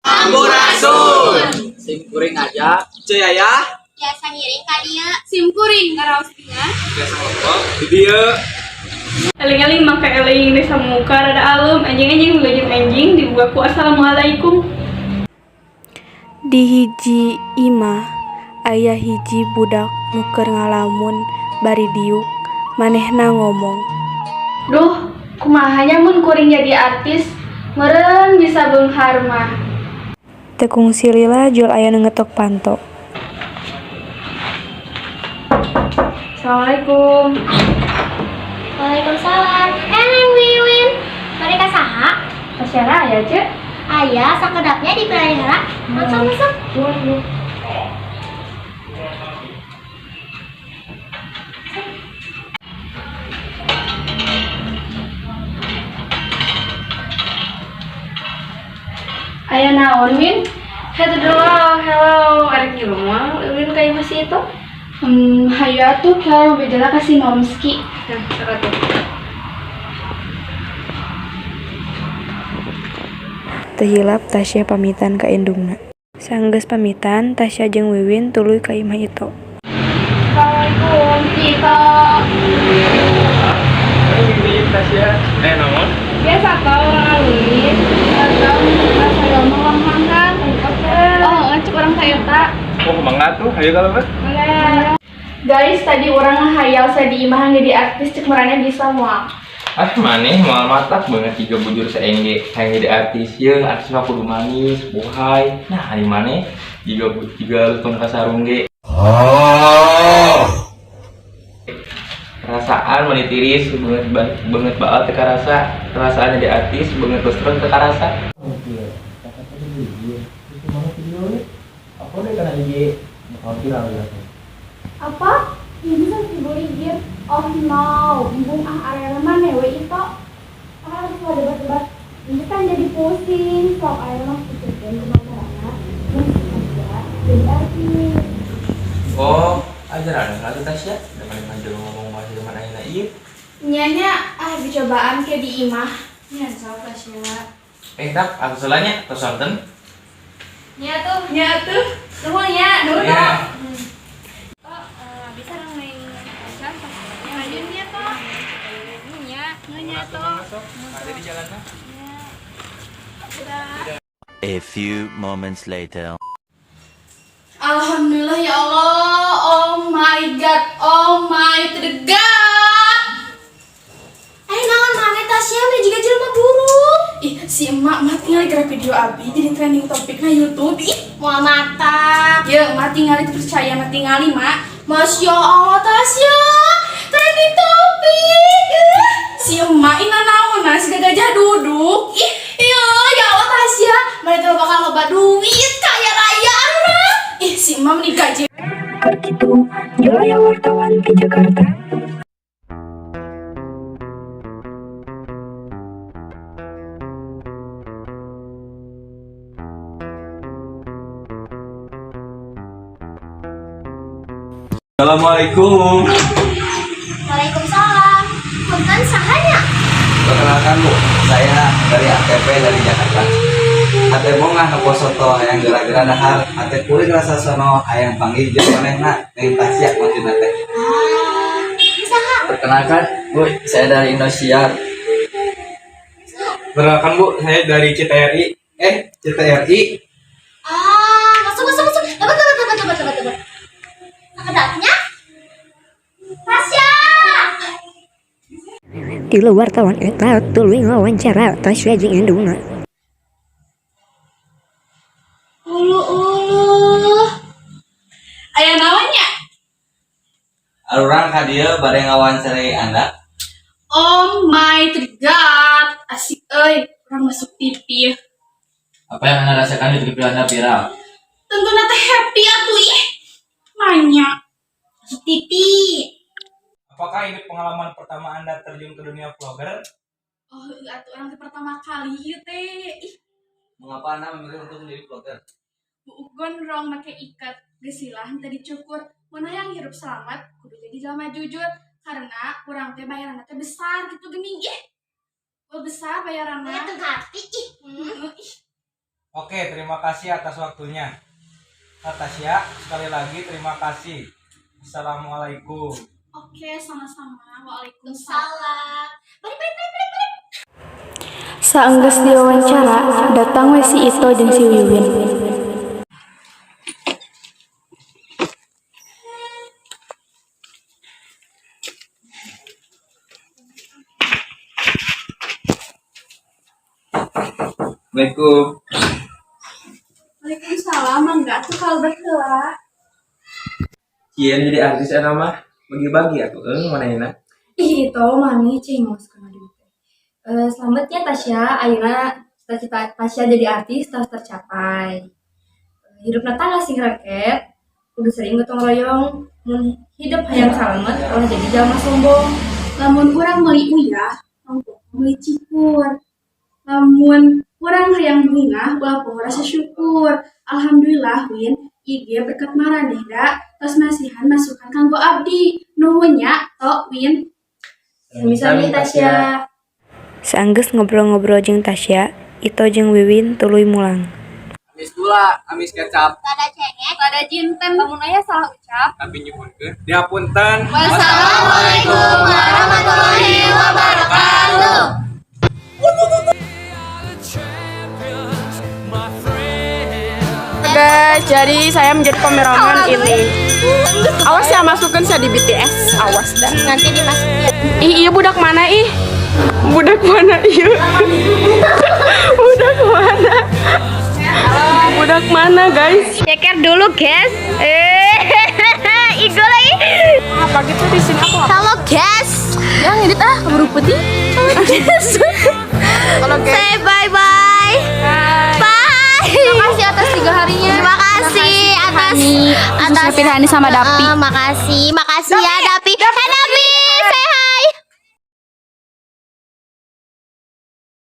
Sampurasun. Sim kuring aja. Cuy ya. Biasa ngiring ka dieu. Sim kuring ngaraos dia. Biasa ngomong di dia. Eling-eling make eling di samuka rada alum anjing-anjing leujeun anjing dibuka ku assalamualaikum. Di hiji imah aya hiji budak nu keur ngalamun bari diuk manehna ngomong. Duh, kumahanya mun kuring jadi artis, meureun bisa beunghar mah. Tekung silila jual aya nu ngetok panto. Assalamualaikum. Waalaikumsalam. Neng Wiwin. Mereka saha? Pasyara aya, Cek? Aya sakedapnya dipelihara. Masuk. Aya naon, Min? Hello, arek di rumah, ulin kayak masih itu? Hayu atuh, kalau bejana kasih Momski. Nah, sakatuh. Teu hilap Tasya pamitan ka indungna. Sanggeus pamitan, Tasya jeung Wiwin tuluy ka imah Ito. Assalamualaikum, Ito. Ini Tasya. Naon? Biasa kau orang aluin atau rasa ngomong lemah kan? Oh, ngecek orang saya tak. Oh, mangga tuh. Ayo kalau Guys, tadi orang ngehayal saya di imah jadi artis cek merana bisa mual. maneh mal matak banget tiga bujur saengge hayang jadi artis ye artis mah kudu manis buhay nah hari maneh tiga lutun kasarung ge perasaan mani tiris banget baal teka rasa perasaan jadi artis banget terus teka rasa Apa? Ibu kan ibu igir. Oh no, ibu area mana we itu? Harus debat-debat. Ini kan jadi pusing. Sok area mah pikirin kemana-mana. Jadi artis. oh ajaran satu Tasya dengan panjang ngomong masih teman ayeuna ieu Nyanya dicobaan ke di imah. Nya sok Tasya. tak aku salahnya tos sonten Nya tuh. Nuhun ya, nuhun. Iya. Bisa dong neng Tasya pas lanjutnya toh. Nya toh. ada di jalan mah A few moments later. Alhamdulillah ya Allah. Oh my god. To the god. Naon mana Tasya beli juga jelema buruk. Ih, si emak tinggal gara video Abi jadi trending topik na YouTube. Ih, Mau mata. ya emak tinggal percaya emak tinggal mak. Masya Allah Tasya. Trending topik. Si emak ina naon si gajah duduk. Ih, Ya Allah Tasya. Mereka bakal loba duit kaya raya anak. ih si emak menikah aja. Kitu, Julaya wartawan di Jakarta. Assalamualaikum. Waalaikumsalam. Punten sahanya. Perkenalkan Bu, saya dari ATP dari Jakarta. Ate bongah ngeposoto yang gara-gara dahar, ate kuring rasa sono hayang panggil jeung manehna neng Tasya maksudna teh. Saha? Perkenalkan Bu, saya dari Indosiar. Perkenalkan Bu, saya dari CTRI. CTRI. Masuk. Dapat. Sakedapnya. Tasya. Di luar wartawan eta tuluy ngawancara Tasya jeung indungna. Ulu. Aya naonnya? Arurang ka dieu bade ngawancari Anda. Oh my god. Asik euy, orang masuk TV. Apa yang Anda rasakan di TV Anda viral? Tentu nate happy atuh ih. Nanya. Masuk TV. Apakah ini pengalaman pertama Anda terjun ke dunia vlogger? Oh, atuh orang teh pertama kali ieu teh. Ih, Mengapa Anda memilih untuk menjadi vlogger? gondrong make ikat gesilah tadi cukur. Mun hayang hirup selamat kudu jadi jalma jujur karena urang teh bayaranna teh besar gitu geuning ih. besar bayarannya. Oke, terima kasih atas waktunya. Tasya, sekali lagi terima kasih. Assalamualaikum. Oke, sama-sama. Waalaikumsalam. Saenggeus diwawancara, datang we si Ito jeung si Wiwin. Assalamualaikum. Waalaikumsalam, mangga tuh kalau berkelah. Kian jadi artis eta mah bagi-bagi atuh mana enak. Ih, itu mani cengos kana di selamat ya Tasya, ayeuna cita-cita Tasya jadi artis telah tercapai. Hidupna tangga sing raket, kudu sering gotong royong, mun hidup hayang salamet ulah jadi jalma sombong. Lamun urang meuli uyah, mangko meuli cikur. Lamun urang hayang bunga, ulah poho rasa syukur. Alhamdulillah Win, ieu berkat maraneh da, tos masihan masukan kanggo abdi. Nuhun nya, tok Win. Sami-sami Tasya. Saenggeus ngobrol-ngobrol jeung Tasya, Ito jeung Wiwin tuluy mulang. Amis gula, amis kecap. Pada jinten, lamun aya salah ucap. Tapi nyuhunkeun. Diapunten. Wassalamualaikum warahmatullahi wabarakatuh. Guys, jadi saya menjadi kameraman ini. Awas ya masukin saya di BTS, awas dah. Nanti dimasukin. Ih, iya budak mana ih? Budak mana iya? Budak mana? Budak mana guys? Ceker dulu guys. Igo lagi. Apa gitu di sini aku? Halo guys. Yang edit keburu putih. Halo guys. Kalau guys. Say bye bye. Bye. Terima kasih atas 3 harinya. Terima kasih atas Pirhani sama Dapi. makasih ya Dapi.